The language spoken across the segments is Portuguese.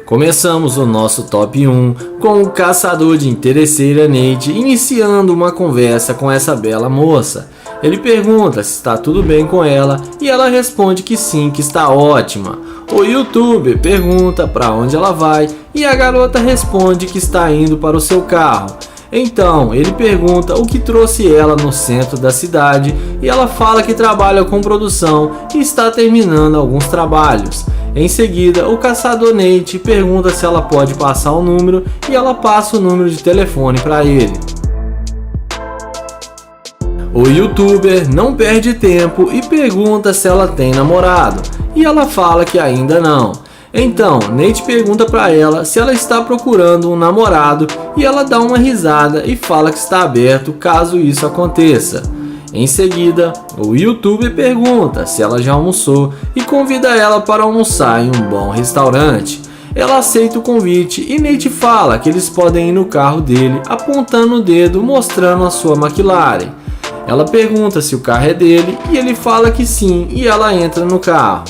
Começamos o nosso top 1 com o caçador de interesseira Nate iniciando uma conversa com essa bela moça. Ele pergunta se está tudo bem com ela e ela responde que sim, que está ótima. O youtuber pergunta para onde ela vai e a garota responde que está indo para o seu carro. Então ele pergunta o que trouxe ela no centro da cidade e ela fala que trabalha com produção e está terminando alguns trabalhos. Em seguida, o caçador Nate pergunta se ela pode passar o número e ela passa o número de telefone para ele. O youtuber não perde tempo e pergunta se ela tem namorado e ela fala que ainda não. Então, Nate pergunta para ela se ela está procurando um namorado e ela dá uma risada e fala que está aberto caso isso aconteça. Em seguida, o youtuber pergunta se ela já almoçou e convida ela para almoçar em um bom restaurante. Ela aceita o convite e Nate fala que eles podem ir no carro dele apontando o dedo mostrando a sua McLaren. Ela pergunta se o carro é dele e ele fala que sim e ela entra no carro.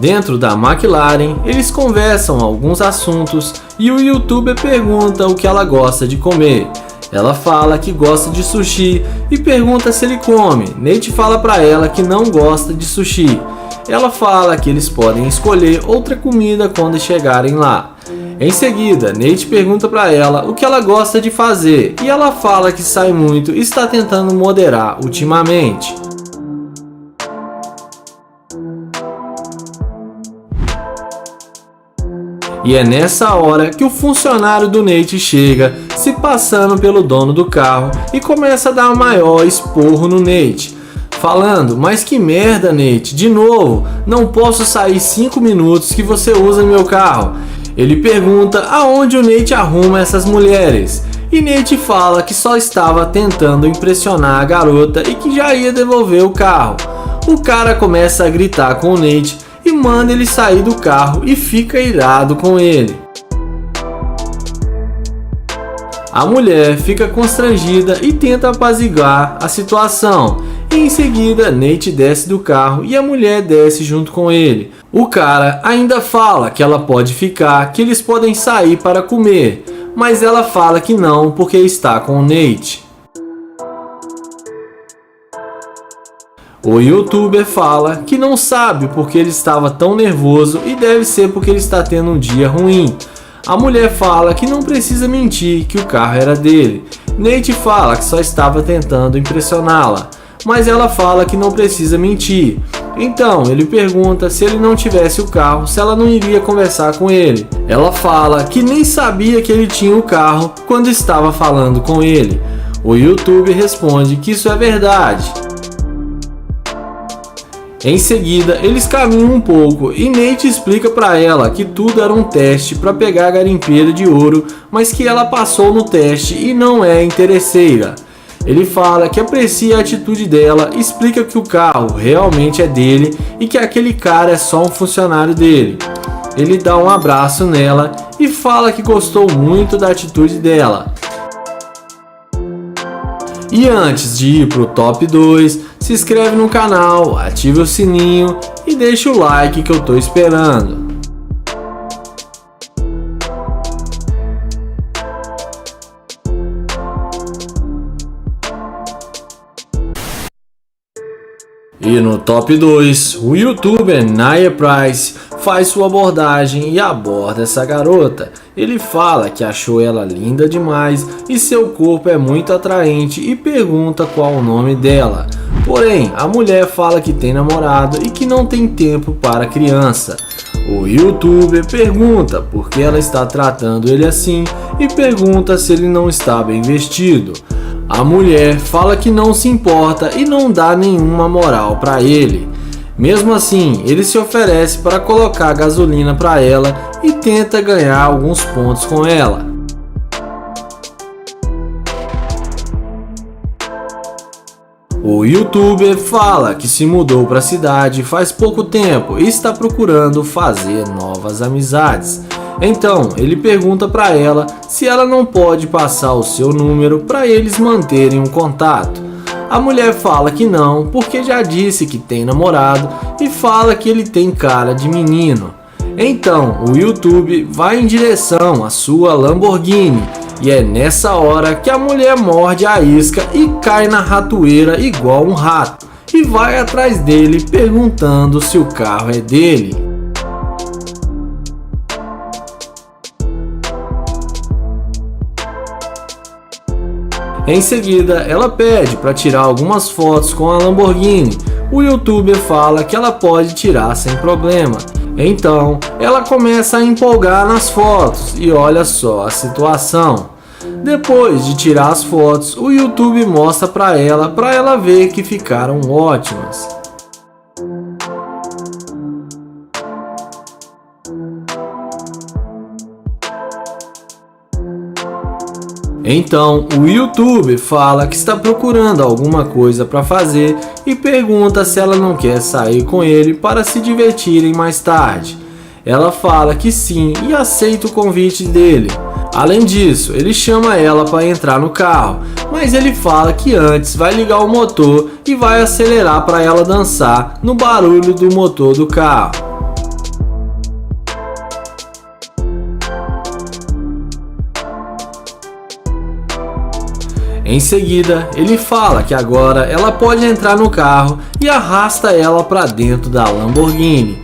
Dentro da McLaren, eles conversam alguns assuntos e o youtuber pergunta o que ela gosta de comer. Ela fala que gosta de sushi e pergunta se ele come. Nate fala para ela que não gosta de sushi. Ela fala que eles podem escolher outra comida quando chegarem lá. Em seguida, Nate pergunta para ela o que ela gosta de fazer e ela fala que sai muito e está tentando moderar ultimamente. E é nessa hora que o funcionário do Nate chega, se passando pelo dono do carro e começa a dar o maior esporro no Nate, falando: mas que merda, Nate, de novo, não posso sair 5 minutos que você usa meu carro. Ele pergunta aonde o Nate arruma essas mulheres e Nate fala que só estava tentando impressionar a garota e que já ia devolver o carro. O cara começa a gritar com o Nate e manda ele sair do carro e fica irado com ele. A mulher fica constrangida e tenta apaziguar a situação. E em seguida, Nate desce do carro e a mulher desce junto com ele. O cara ainda fala que ela pode ficar, que eles podem sair para comer, mas ela fala que não porque está com o Nate. O youtuber fala que não sabe porque ele estava tão nervoso e deve ser porque ele está tendo um dia ruim. A mulher fala que não precisa mentir que o carro era dele. Nate fala que só estava tentando impressioná-la, mas ela fala que não precisa mentir. Então ele pergunta se ele não tivesse o carro, se ela não iria conversar com ele. Ela fala que nem sabia que ele tinha o carro quando estava falando com ele. O youtuber responde que isso é verdade. Em seguida, eles caminham um pouco e Nate explica para ela que tudo era um teste para pegar a garimpeira de ouro, mas que ela passou no teste e não é interesseira. Ele fala que aprecia a atitude dela, explica que o carro realmente é dele e que aquele cara é só um funcionário dele. Ele dá um abraço nela e fala que gostou muito da atitude dela. E antes de ir pro top 2, se inscreve no canal, ativa o sininho e deixa o like que eu tô esperando. E no top 2, o youtuber Naya Price faz sua abordagem e aborda essa garota. Ele fala que achou ela linda demais e seu corpo é muito atraente e pergunta qual o nome dela. Porém, a mulher fala que tem namorado e que não tem tempo para criança. O youtuber pergunta por que ela está tratando ele assim e pergunta se ele não está bem vestido. A mulher fala que não se importa e não dá nenhuma moral para ele. Mesmo assim, ele se oferece para colocar gasolina para ela e tenta ganhar alguns pontos com ela. O youtuber fala que se mudou para a cidade faz pouco tempo e está procurando fazer novas amizades. Então ele pergunta para ela se ela não pode passar o seu número para eles manterem um contato. A mulher fala que não, porque já disse que tem namorado e fala que ele tem cara de menino. Então o YouTube vai em direção à sua Lamborghini e é nessa hora que a mulher morde a isca e cai na ratoeira igual um rato e vai atrás dele perguntando se o carro é dele. Em seguida, ela pede para tirar algumas fotos com a Lamborghini. O youtuber fala que ela pode tirar sem problema. Então, ela começa a empolgar nas fotos e olha só a situação. Depois de tirar as fotos, o YouTube mostra para ela ver que ficaram ótimas. Então, o YouTube fala que está procurando alguma coisa para fazer e pergunta se ela não quer sair com ele para se divertirem mais tarde. Ela fala que sim e aceita o convite dele. Além disso, ele chama ela para entrar no carro, mas ele fala que antes vai ligar o motor e vai acelerar para ela dançar no barulho do motor do carro. Em seguida, ele fala que agora ela pode entrar no carro e arrasta ela para dentro da Lamborghini.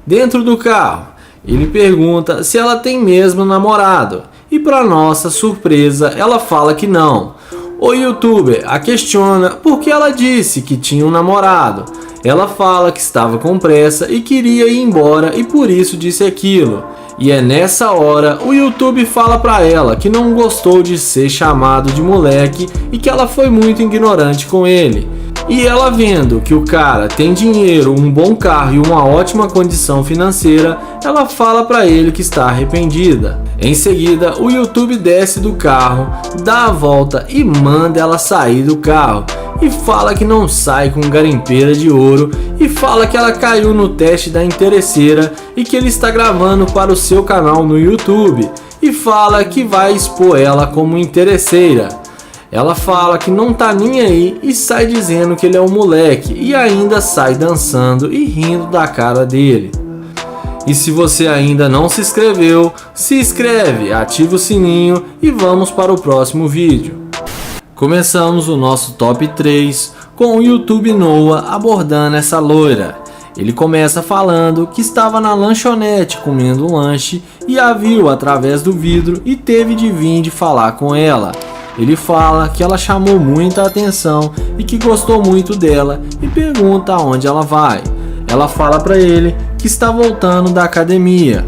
Dentro do carro, ele pergunta se ela tem mesmo namorado e, para nossa surpresa, ela fala que não. O youtuber a questiona porque ela disse que tinha um namorado. Ela fala que estava com pressa e queria ir embora e por isso disse aquilo. E é nessa hora o YouTube fala pra ela que não gostou de ser chamado de moleque e que ela foi muito ignorante com ele. E ela vendo que o cara tem dinheiro, um bom carro e uma ótima condição financeira, ela fala pra ele que está arrependida. Em seguida, o YouTube desce do carro, dá a volta e manda ela sair do carro. E fala que não sai com garimpeira de ouro e fala que ela caiu no teste da interesseira e que ele está gravando para o seu canal no YouTube e fala que vai expor ela como interesseira. Ela fala que não tá nem aí e sai dizendo que ele é um moleque e ainda sai dançando e rindo da cara dele. E se você ainda não se inscreveu, se inscreve, ativa o sininho e vamos para o próximo vídeo. Começamos o nosso top 3 com o YouTube Noah abordando essa loira. Ele começa falando que estava na lanchonete comendo um lanche e a viu através do vidro e teve de vir de falar com ela. Ele fala que ela chamou muita atenção e que gostou muito dela e pergunta aonde ela vai. Ela fala para ele que está voltando da academia.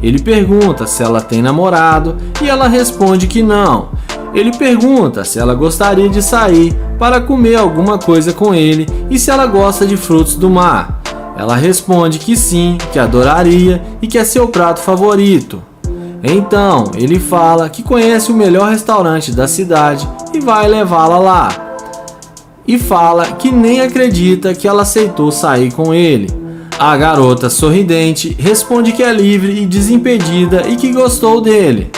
Ele pergunta se ela tem namorado e ela responde que não. Ele pergunta se ela gostaria de sair para comer alguma coisa com ele e se ela gosta de frutos do mar. Ela responde que sim, que adoraria e que é seu prato favorito. Então ele fala que conhece o melhor restaurante da cidade e vai levá-la lá. E fala que nem acredita que ela aceitou sair com ele. A garota sorridente responde que é livre e desimpedida e que gostou dele.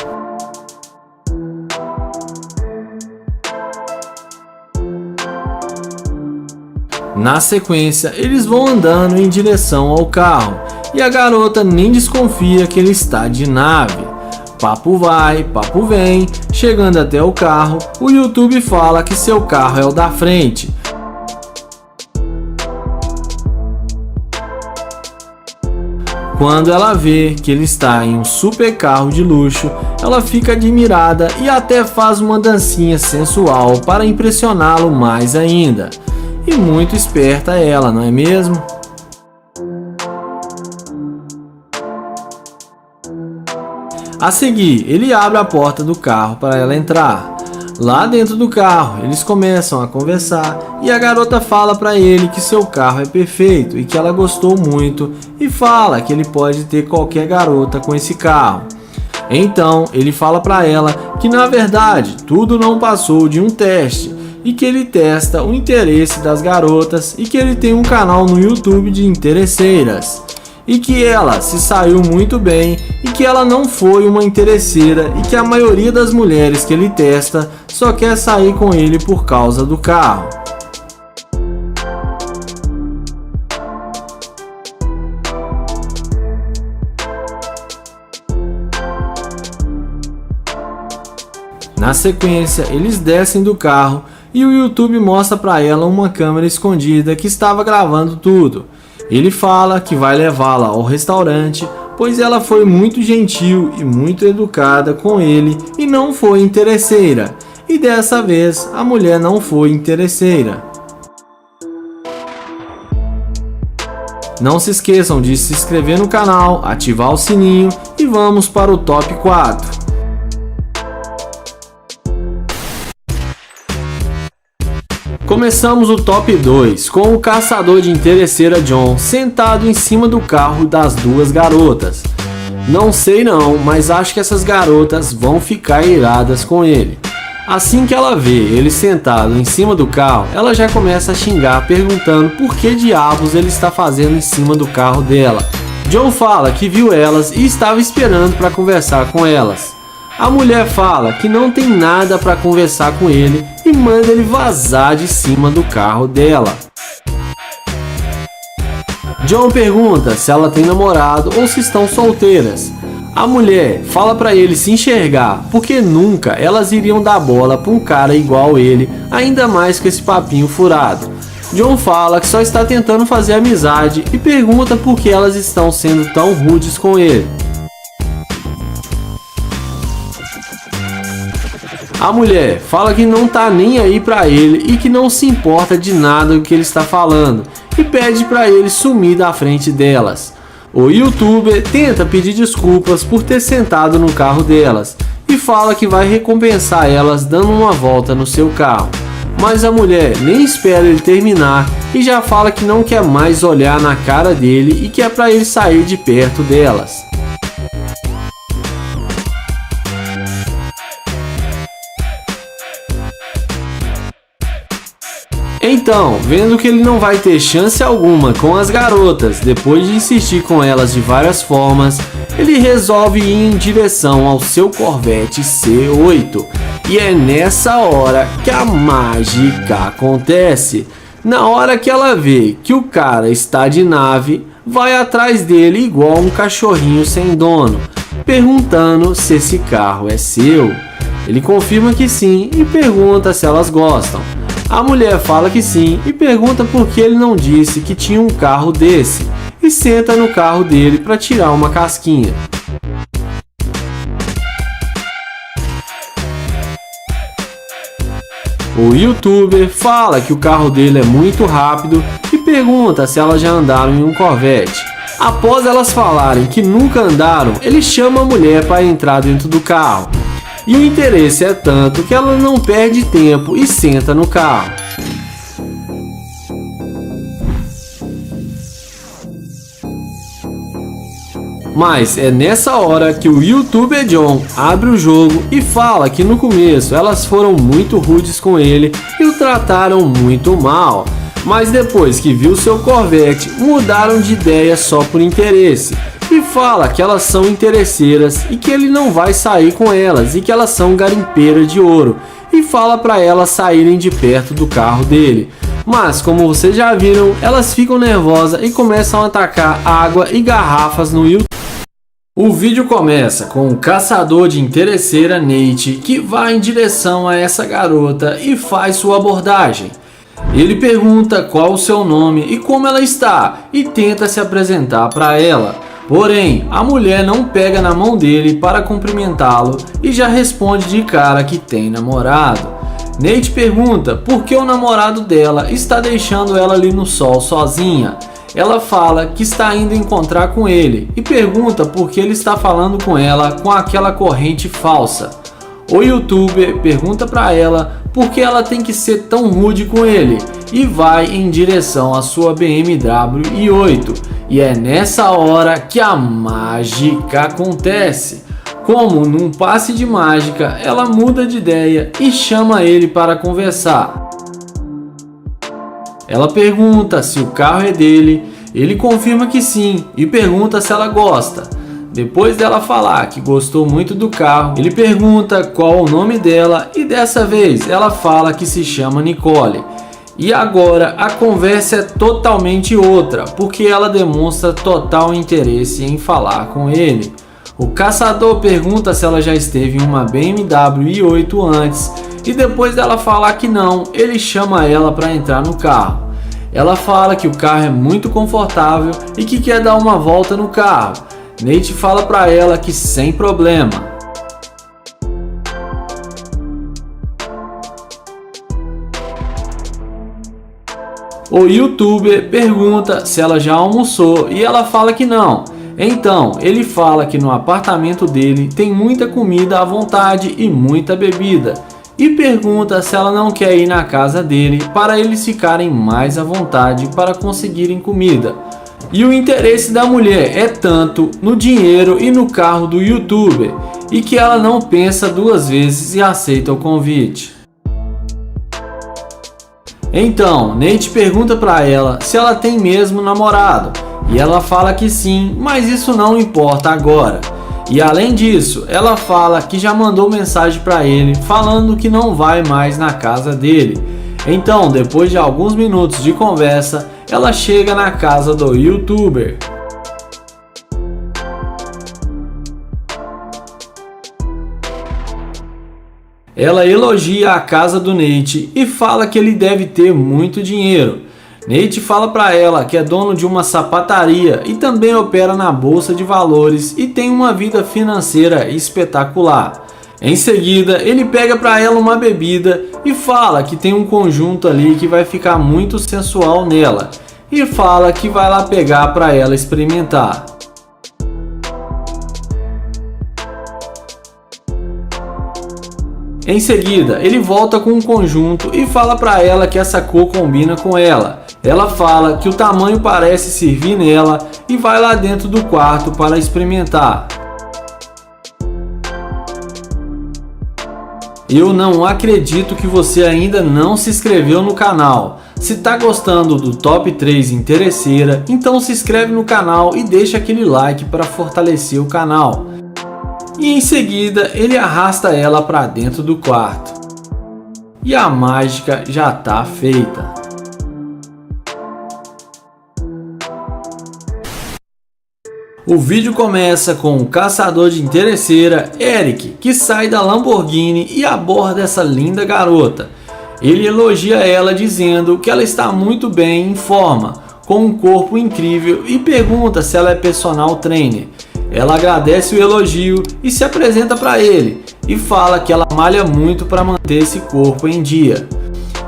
Na sequência, eles vão andando em direção ao carro e a garota nem desconfia que ele está de nave. Papo vai, papo vem, chegando até o carro, o YouTube fala que seu carro é o da frente. Quando ela vê que ele está em um super carro de luxo, ela fica admirada e até faz uma dancinha sensual para impressioná-lo mais ainda. E muito esperta ela, não é mesmo? A seguir, ele abre a porta do carro para ela entrar. Lá dentro do carro, eles começam a conversar e a garota fala para ele que seu carro é perfeito e que ela gostou muito e fala que ele pode ter qualquer garota com esse carro. Então, ele fala para ela que na verdade tudo não passou de um teste e que ele testa o interesse das garotas e que ele tem um canal no YouTube de interesseiras. E que ela se saiu muito bem e que ela não foi uma interesseira e que a maioria das mulheres que ele testa só quer sair com ele por causa do carro. Na sequência, eles descem do carro e o YouTube mostra para ela uma câmera escondida que estava gravando tudo. Ele fala que vai levá-la ao restaurante, pois ela foi muito gentil e muito educada com ele e não foi interesseira. E dessa vez a mulher não foi interesseira. Não se esqueçam de se inscrever no canal, ativar o sininho e vamos para o top 4. Começamos o top 2 com o caçador de interesseira John sentado em cima do carro das duas garotas. Não sei não, mas acho que essas garotas vão ficar iradas com ele. Assim que ela vê ele sentado em cima do carro, ela já começa a xingar perguntando por que diabos ele está fazendo em cima do carro dela. John fala que viu elas e estava esperando para conversar com elas. A mulher fala que não tem nada para conversar com ele e manda ele vazar de cima do carro dela. John pergunta se ela tem namorado ou se estão solteiras. A mulher fala para ele se enxergar, porque nunca elas iriam dar bola para um cara igual ele, ainda mais com esse papinho furado. John fala que só está tentando fazer amizade e pergunta por que elas estão sendo tão rudes com ele. A mulher fala que não tá nem aí pra ele e que não se importa de nada do que ele está falando e pede pra ele sumir da frente delas. O YouTuber tenta pedir desculpas por ter sentado no carro delas e fala que vai recompensar elas dando uma volta no seu carro. Mas a mulher nem espera ele terminar e já fala que não quer mais olhar na cara dele e que é pra ele sair de perto delas. Então, vendo que ele não vai ter chance alguma com as garotas, depois de insistir com elas de várias formas, ele resolve ir em direção ao seu Corvette C8. E é nessa hora que a mágica acontece. Na hora que ela vê que o cara está de nave, vai atrás dele igual um cachorrinho sem dono, perguntando se esse carro é seu. Ele confirma que sim e pergunta se elas gostam. A mulher fala que sim e pergunta por que ele não disse que tinha um carro desse e senta no carro dele para tirar uma casquinha. O YouTuber fala que o carro dele é muito rápido e pergunta se elas já andaram em um Corvette. Após elas falarem que nunca andaram, ele chama a mulher para entrar dentro do carro. E o interesse é tanto que ela não perde tempo e senta no carro. Mas é nessa hora que o YouTuber John abre o jogo e fala que no começo elas foram muito rudes com ele e o trataram muito mal. Mas depois que viu seu Corvette, mudaram de ideia só por interesse. E fala que elas são interesseiras e que ele não vai sair com elas e que elas são garimpeiras de ouro. E fala para elas saírem de perto do carro dele. Mas como vocês já viram, elas ficam nervosas e começam a atacar água e garrafas no YouTube. O vídeo começa com o caçador de interesseira Nate que vai em direção a essa garota e faz sua abordagem. Ele pergunta qual o seu nome e como ela está e tenta se apresentar para ela. Porém, a mulher não pega na mão dele para cumprimentá-lo e já responde de cara que tem namorado. Nate pergunta por que o namorado dela está deixando ela ali no sol sozinha. Ela fala que está indo encontrar com ele e pergunta por que ele está falando com ela com aquela corrente falsa. O YouTuber pergunta para ela por que ela tem que ser tão rude com ele e vai em direção à sua BMW i8. E é nessa hora que a mágica acontece. Como num passe de mágica, ela muda de ideia e chama ele para conversar. Ela pergunta se o carro é dele, ele confirma que sim e pergunta se ela gosta. Depois dela falar que gostou muito do carro, ele pergunta qual o nome dela e dessa vez ela fala que se chama Nicole. E agora a conversa é totalmente outra, porque ela demonstra total interesse em falar com ele. O caçador pergunta se ela já esteve em uma BMW i8 antes e depois dela falar que não, ele chama ela para entrar no carro. Ela fala que o carro é muito confortável e que quer dar uma volta no carro. Nate fala para ela que sem problema. O youtuber pergunta se ela já almoçou e ela fala que não. Então, ele fala que no apartamento dele tem muita comida à vontade e muita bebida. E pergunta se ela não quer ir na casa dele para eles ficarem mais à vontade para conseguirem comida. E o interesse da mulher é tanto no dinheiro e no carro do youtuber, e que ela não pensa duas vezes e aceita o convite. Então, Nate pergunta para ela se ela tem mesmo namorado, e ela fala que sim, mas isso não importa agora. E além disso, ela fala que já mandou mensagem para ele falando que não vai mais na casa dele. Então, depois de alguns minutos de conversa, ela chega na casa do youtuber. Ela elogia a casa do Nate e fala que ele deve ter muito dinheiro. Nate fala para ela que é dono de uma sapataria e também opera na bolsa de valores e tem uma vida financeira espetacular. Em seguida, ele pega para ela uma bebida e fala que tem um conjunto ali que vai ficar muito sensual nela e fala que vai lá pegar para ela experimentar. Em seguida, ele volta com um conjunto e fala para ela que essa cor combina com ela. Ela fala que o tamanho parece servir nela e vai lá dentro do quarto para experimentar. Eu não acredito que você ainda não se inscreveu no canal. Se tá gostando do Top 3 Interesseira, então se inscreve no canal e deixa aquele like para fortalecer o canal. E em seguida ele arrasta ela para dentro do quarto. E a mágica já tá feita. O vídeo começa com o caçador de interesseira, Eric, que sai da Lamborghini e aborda essa linda garota. Ele elogia ela dizendo que ela está muito bem em forma, com um corpo incrível e pergunta se ela é personal trainer. Ela agradece o elogio e se apresenta para ele e fala que ela malha muito para manter esse corpo em dia.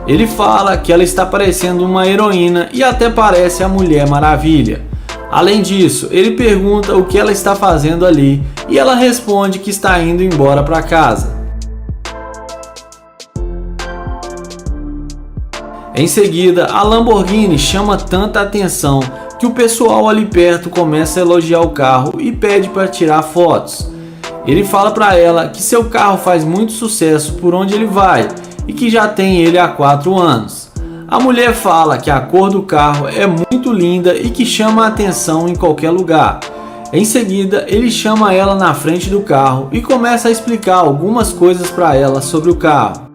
Ele fala que ela está parecendo uma heroína e até parece a Mulher Maravilha. Além disso, ele pergunta o que ela está fazendo ali e ela responde que está indo embora para casa. Em seguida, a Lamborghini chama tanta atenção que o pessoal ali perto começa a elogiar o carro e pede para tirar fotos. Ele fala para ela que seu carro faz muito sucesso por onde ele vai e que já tem ele há 4 anos. A mulher fala que a cor do carro é muito linda e que chama a atenção em qualquer lugar. Em seguida, ele chama ela na frente do carro e começa a explicar algumas coisas para ela sobre o carro.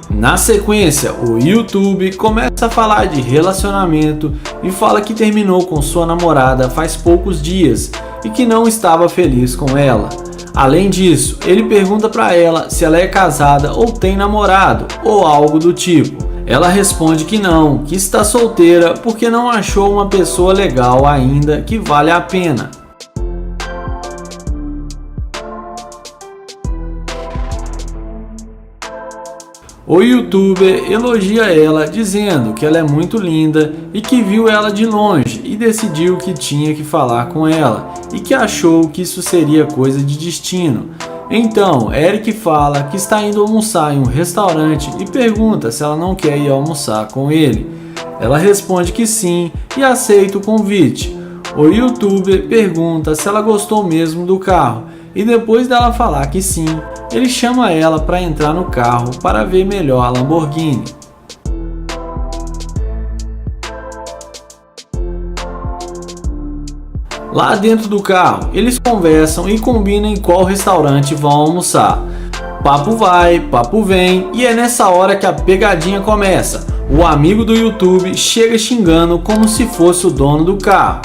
Na sequência, o YouTube começa a falar de relacionamento e fala que terminou com sua namorada faz poucos dias e que não estava feliz com ela. Além disso, ele pergunta para ela se ela é casada ou tem namorado ou algo do tipo. Ela responde que não, que está solteira porque não achou uma pessoa legal ainda que vale a pena. O youtuber elogia ela dizendo que ela é muito linda e que viu ela de longe e decidiu que tinha que falar com ela e que achou que isso seria coisa de destino. Então, Eric fala que está indo almoçar em um restaurante e pergunta se ela não quer ir almoçar com ele. Ela responde que sim e aceita o convite. O youtuber pergunta se ela gostou mesmo do carro e depois dela falar que sim, ele chama ela para entrar no carro para ver melhor a Lamborghini. Lá dentro do carro, eles conversam e combinam em qual restaurante vão almoçar. Papo vai, papo vem, e é nessa hora que a pegadinha começa. O amigo do YouTube chega xingando como se fosse o dono do carro.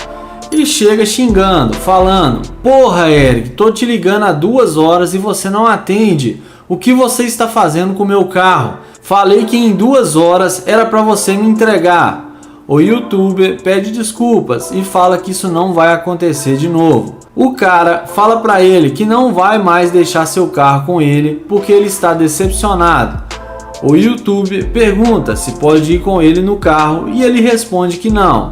Ele chega xingando, falando: "Porra, Eric, tô te ligando há 2 horas e você não atende. O que você está fazendo com o meu carro? Falei que em 2 horas era para você me entregar." O YouTuber pede desculpas e fala que isso não vai acontecer de novo. O cara fala para ele que não vai mais deixar seu carro com ele porque ele está decepcionado. O YouTuber pergunta se pode ir com ele no carro e ele responde que não.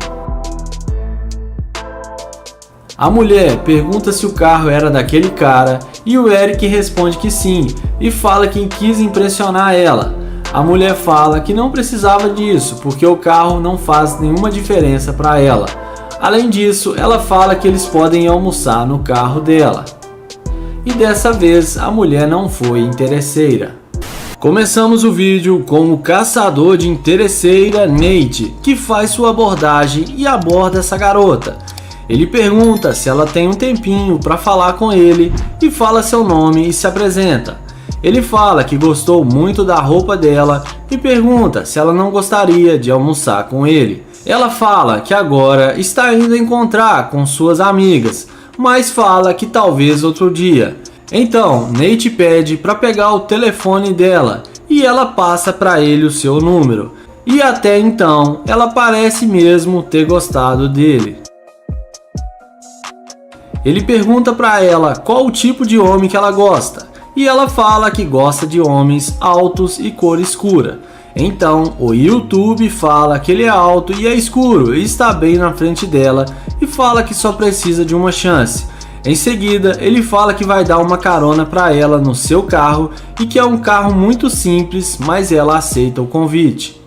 A mulher pergunta se o carro era daquele cara e o Eric responde que sim e fala que quis impressionar ela. A mulher fala que não precisava disso porque o carro não faz nenhuma diferença para ela. Além disso, ela fala que eles podem almoçar no carro dela. E dessa vez a mulher não foi interesseira. Começamos o vídeo com o caçador de interesseira Nate, que faz sua abordagem e aborda essa garota. Ele pergunta se ela tem um tempinho para falar com ele e fala seu nome e se apresenta. Ele fala que gostou muito da roupa dela e pergunta se ela não gostaria de almoçar com ele. Ela fala que agora está indo encontrar com suas amigas, mas fala que talvez outro dia. Então, Nate pede para pegar o telefone dela e ela passa para ele o seu número. E até então, ela parece mesmo ter gostado dele. Ele pergunta para ela qual o tipo de homem que ela gosta. E ela fala que gosta de homens altos e cor escura. Então o YouTube fala que ele é alto e é escuro e está bem na frente dela e fala que só precisa de uma chance. Em seguida, ele fala que vai dar uma carona para ela no seu carro e que é um carro muito simples, mas ela aceita o convite.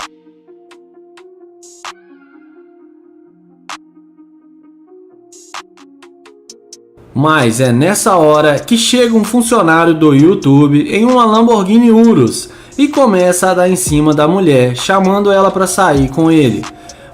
Mas é nessa hora que chega um funcionário do YouTube em uma Lamborghini Urus e começa a dar em cima da mulher, chamando ela para sair com ele.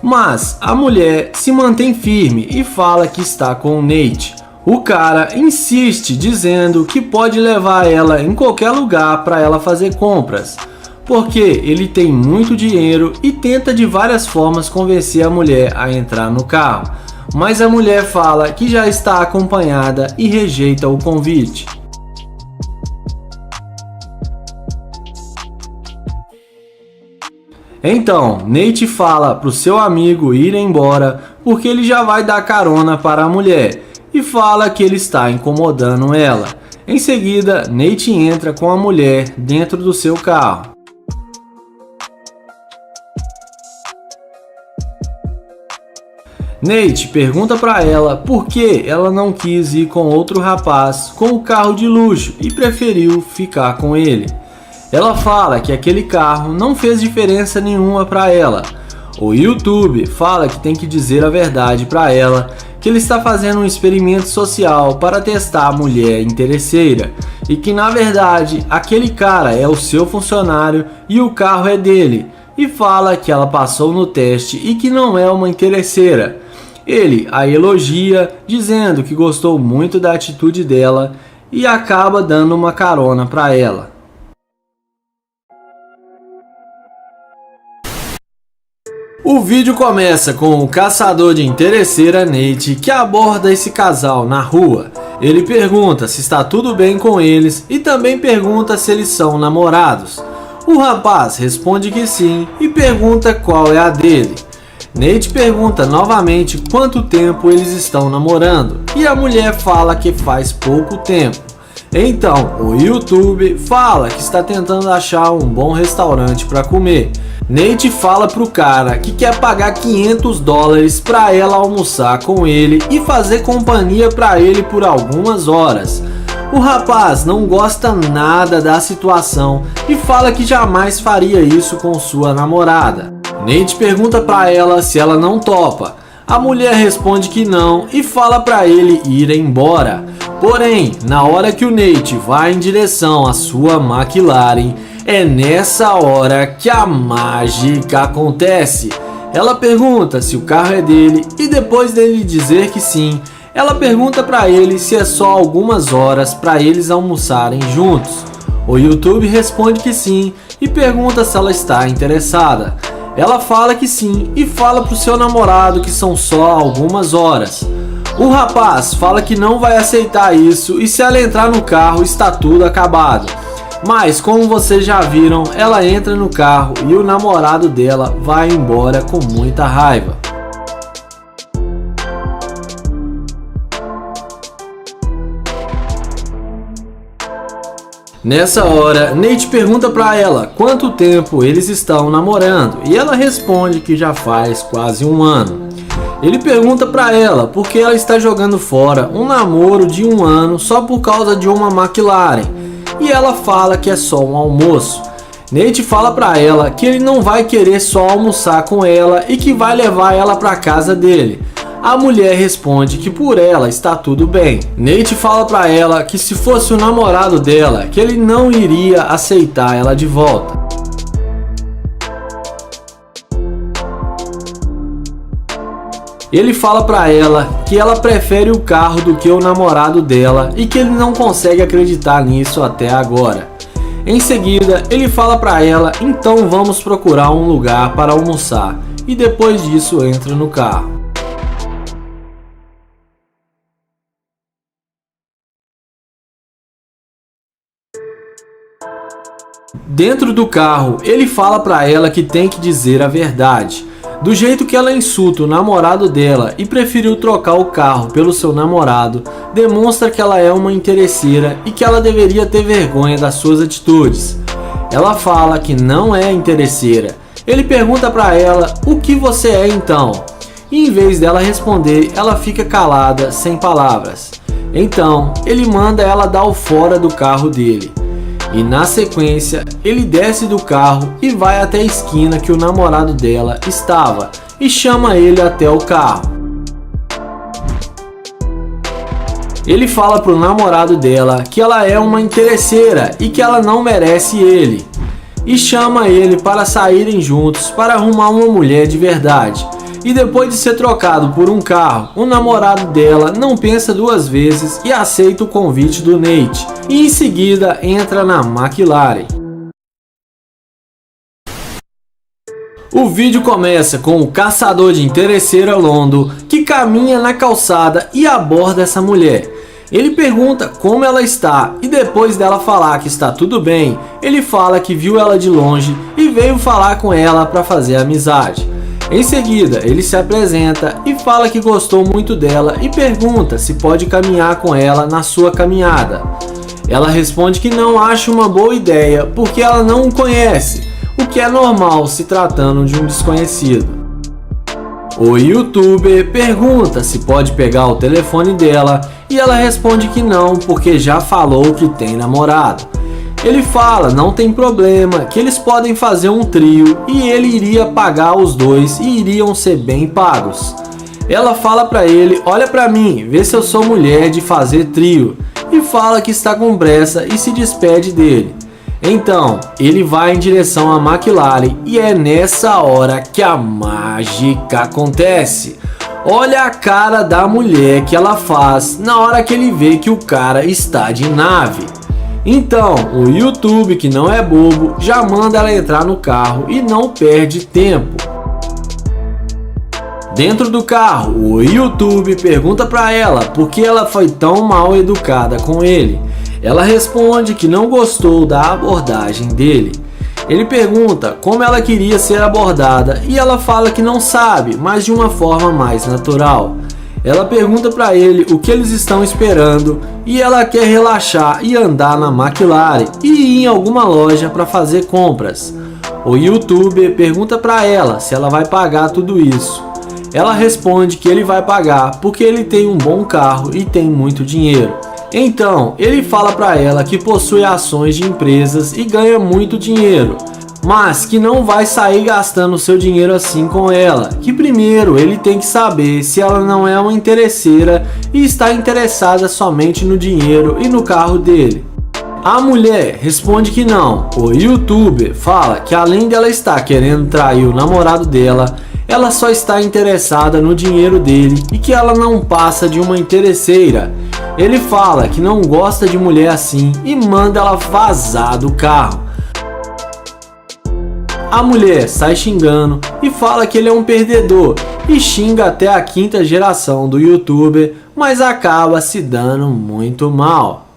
Mas a mulher se mantém firme e fala que está com o Nate. O cara insiste dizendo que pode levar ela em qualquer lugar para ela fazer compras, porque ele tem muito dinheiro e tenta de várias formas convencer a mulher a entrar no carro. Mas a mulher fala que já está acompanhada e rejeita o convite. Então, Nate fala para o seu amigo ir embora porque ele já vai dar carona para a mulher e fala que ele está incomodando ela. Em seguida, Nate entra com a mulher dentro do seu carro. Nate pergunta para ela por que ela não quis ir com outro rapaz com o carro de luxo e preferiu ficar com ele. Ela fala que aquele carro não fez diferença nenhuma para ela. O YouTube fala que tem que dizer a verdade para ela, que ele está fazendo um experimento social para testar a mulher interesseira e que na verdade aquele cara é o seu funcionário e o carro é dele, e fala que ela passou no teste e que não é uma interesseira. Ele a elogia, dizendo que gostou muito da atitude dela e acaba dando uma carona para ela. O vídeo começa com o caçador de interesseira Nate, que aborda esse casal na rua. Ele pergunta se está tudo bem com eles e também pergunta se eles são namorados. O rapaz responde que sim e pergunta qual é a dele. Nate pergunta novamente quanto tempo eles estão namorando e a mulher fala que faz pouco tempo. Então o YouTube fala que está tentando achar um bom restaurante para comer. Nate fala pro cara que quer pagar $500 para ela almoçar com ele e fazer companhia para ele por algumas horas. O rapaz não gosta nada da situação e fala que jamais faria isso com sua namorada. Nate pergunta para ela se ela não topa. A mulher responde que não e fala para ele ir embora. Porém, na hora que o Nate vai em direção à sua McLaren, é nessa hora que a mágica acontece. Ela pergunta se o carro é dele e depois dele dizer que sim, Ela pergunta para ele se é só algumas horas para eles almoçarem juntos. O YouTube responde que sim e pergunta se ela está interessada. Ela fala que sim e fala pro seu namorado que são só algumas horas. O rapaz fala que não vai aceitar isso e se ela entrar no carro está tudo acabado. Mas como vocês já viram, ela entra no carro e o namorado dela vai embora com muita raiva. Nessa hora, Nate pergunta pra ela quanto tempo eles estão namorando e ela responde que já faz quase um ano. Ele pergunta pra ela por que ela está jogando fora um namoro de um ano só por causa de uma McLaren e ela fala que é só um almoço. Nate fala pra ela que ele não vai querer só almoçar com ela e que vai levar ela pra casa dele. A mulher responde que por ela está tudo bem. Nate fala pra ela que se fosse o namorado dela, que ele não iria aceitar ela de volta. Ele fala pra ela que ela prefere o carro do que o namorado dela e que ele não consegue acreditar nisso até agora. Em seguida, ele fala pra ela, então vamos procurar um lugar para almoçar, e depois disso entra no carro. Dentro do carro, ele fala pra ela que tem que dizer a verdade. Do jeito que ela insulta o namorado dela e preferiu trocar o carro pelo seu namorado, demonstra que ela é uma interesseira e que ela deveria ter vergonha das suas atitudes. Ela fala que não é interesseira. Ele pergunta pra ela o que você é então, e em vez dela responder, ela fica calada, sem palavras. Então, ele manda ela dar o fora do carro dele. E na sequência, ele desce do carro e vai até a esquina que o namorado dela estava e chama ele até o carro. Ele fala pro namorado dela que ela é uma interesseira e que ela não merece ele. E chama ele para saírem juntos para arrumar uma mulher de verdade. E depois de ser trocado por um carro, o namorado dela não pensa duas vezes e aceita o convite do Nate. E em seguida entra na McLaren. O vídeo começa com o caçador de interesseira Londo que caminha na calçada e aborda essa mulher. Ele pergunta como ela está e depois dela falar que está tudo bem, ele fala que viu ela de longe e veio falar com ela para fazer amizade. Em seguida, ele se apresenta e fala que gostou muito dela e pergunta se pode caminhar com ela na sua caminhada. Ela responde que não acha uma boa ideia porque ela não o conhece, o que é normal se tratando de um desconhecido. O YouTuber pergunta se pode pegar o telefone dela e ela responde que não porque já falou que tem namorado. Ele fala, não tem problema, que eles podem fazer um trio e ele iria pagar os dois e iriam ser bem pagos. Ela fala pra ele, olha pra mim, vê se eu sou mulher de fazer trio, e fala que está com pressa e se despede dele. Então, ele vai em direção à McLaren e é nessa hora que a mágica acontece. Olha a cara da mulher que ela faz na hora que ele vê que o cara está de nave. Então, o YouTube, que não é bobo, já manda ela entrar no carro e não perde tempo. Dentro do carro, o YouTube pergunta pra ela por que ela foi tão mal educada com ele. Ela responde que não gostou da abordagem dele. Ele pergunta como ela queria ser abordada e ela fala que não sabe, mas de uma forma mais natural. Ela pergunta para ele o que eles estão esperando e ela quer relaxar e andar na McLaren e ir em alguma loja para fazer compras. O YouTuber pergunta para ela se ela vai pagar tudo isso. Ela responde que ele vai pagar porque ele tem um bom carro e tem muito dinheiro. Então, ele fala para ela que possui ações de empresas e ganha muito dinheiro, mas que não vai sair gastando seu dinheiro assim com ela, que primeiro ele tem que saber se ela não é uma interesseira e está interessada somente no dinheiro e no carro dele. A mulher responde que não. O YouTuber fala que além dela estar querendo trair o namorado dela, ela só está interessada no dinheiro dele e que ela não passa de uma interesseira. Ele fala que não gosta de mulher assim e manda ela vazar do carro. A mulher sai xingando e fala que ele é um perdedor e xinga até a 5ª geração do youtuber, mas acaba se dando muito mal.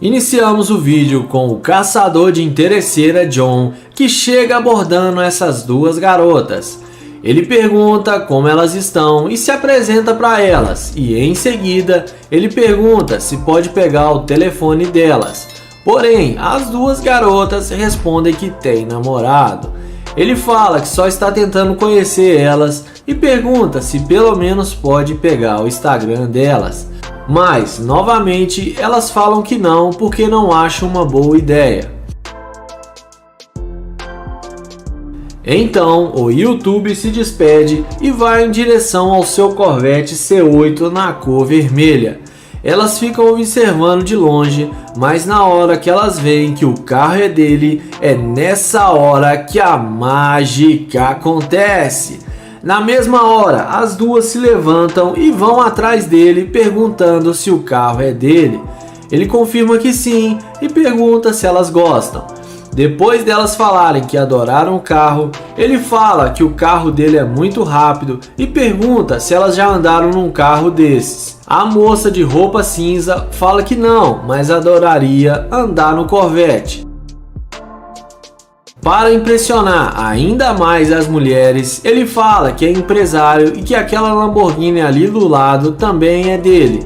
Iniciamos o vídeo com o caçador de interesseira John, que chega abordando essas duas garotas. Ele pergunta como elas estão e se apresenta para elas, e em seguida ele pergunta se pode pegar o telefone delas. Porém, as duas garotas respondem que tem namorado. Ele fala que só está tentando conhecer elas e pergunta se pelo menos pode pegar o Instagram delas. Mas, novamente, elas falam que não porque não acham uma boa ideia. Então, o YouTube se despede e vai em direção ao seu Corvette C8 na cor vermelha. Elas ficam observando de longe, mas na hora que elas veem que o carro é dele, é nessa hora que a mágica acontece. Na mesma hora, as duas se levantam e vão atrás dele perguntando se o carro é dele. Ele confirma que sim e pergunta se elas gostam. Depois delas falarem que adoraram o carro, ele fala que o carro dele é muito rápido e pergunta se elas já andaram num carro desses. A moça de roupa cinza fala que não, mas adoraria andar no Corvette. Para impressionar ainda mais as mulheres, ele fala que é empresário e que aquela Lamborghini ali do lado também é dele.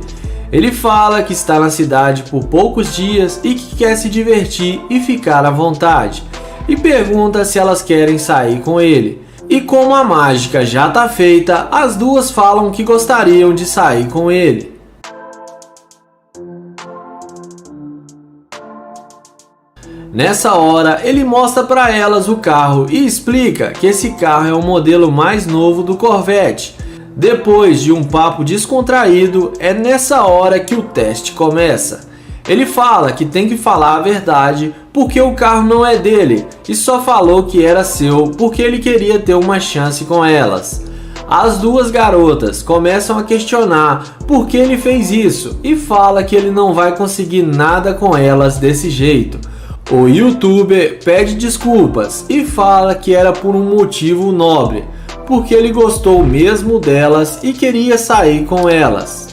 Ele fala que está na cidade por poucos dias e que quer se divertir e ficar à vontade. E pergunta se elas querem sair com ele. E como a mágica já está feita, as duas falam que gostariam de sair com ele. Nessa hora, ele mostra para elas o carro e explica que esse carro é o modelo mais novo do Corvette. Depois de um papo descontraído, é nessa hora que o teste começa. Ele fala que tem que falar a verdade porque o carro não é dele e só falou que era seu porque ele queria ter uma chance com elas. As duas garotas começam a questionar por que ele fez isso e fala que ele não vai conseguir nada com elas desse jeito. O youtuber pede desculpas e fala que era por um motivo nobre, porque ele gostou mesmo delas e queria sair com elas.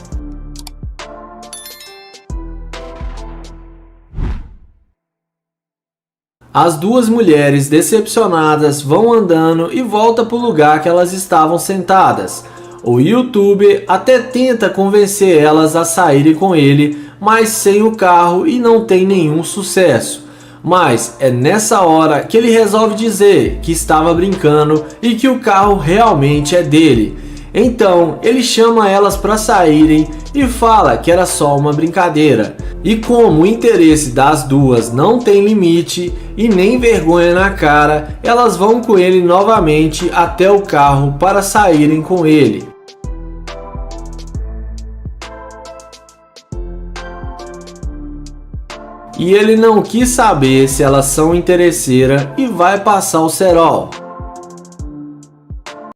As duas mulheres decepcionadas vão andando e voltam para o lugar que elas estavam sentadas. O youtuber até tenta convencer elas a saírem com ele, mas sem o carro e não tem nenhum sucesso. Mas é nessa hora que ele resolve dizer que estava brincando e que o carro realmente é dele. Então ele chama elas para saírem e fala que era só uma brincadeira. E como o interesse das duas não tem limite e nem vergonha na cara, elas vão com ele novamente até o carro para saírem com ele. E ele não quis saber se elas são interesseiras e vai passar o cerol.